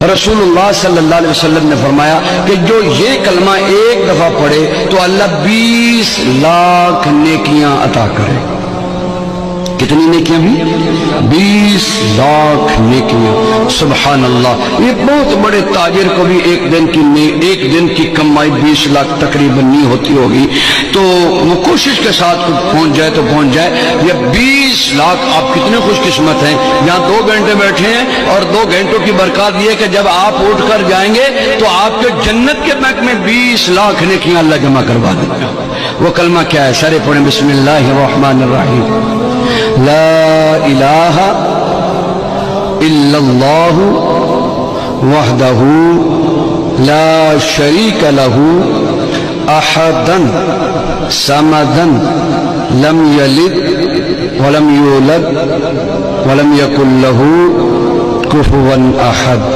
رسول اللہ صلی اللہ علیہ وسلم نے فرمایا کہ جو یہ کلمہ ایک دفعہ پڑھے تو اللہ 20 لاکھ نیکیاں عطا کرے۔ کتنی نیکیاں بھی؟ 20 لاکھ نیکیاں۔ سبحان اللہ، یہ بہت بڑے تاجر کو بھی ایک دن کی کمائی 20 لاکھ تقریباً نہیں ہوتی ہوگی، تو وہ کوشش کے ساتھ پہنچ جائے تو پہنچ جائے۔ یہ 20 لاکھ، آپ کتنے خوش قسمت ہیں، یہاں 2 گھنٹے بیٹھے ہیں اور 2 گھنٹوں کی برکات یہ کہ جب آپ اٹھ کر جائیں گے تو آپ کے جنت کے بینک میں 20 لاکھ نیکیاں اللہ جمع کروا دیں گے۔ وہ کلمہ کیا ہے؟ سارے پڑھیں، بسم اللہ الرحمن الرحیم۔ لا الہ الا اللہ وحدہ لا شریک لہ احدا صمدا لم یلد ولم یولد ولم یکن لہ کفوا احد۔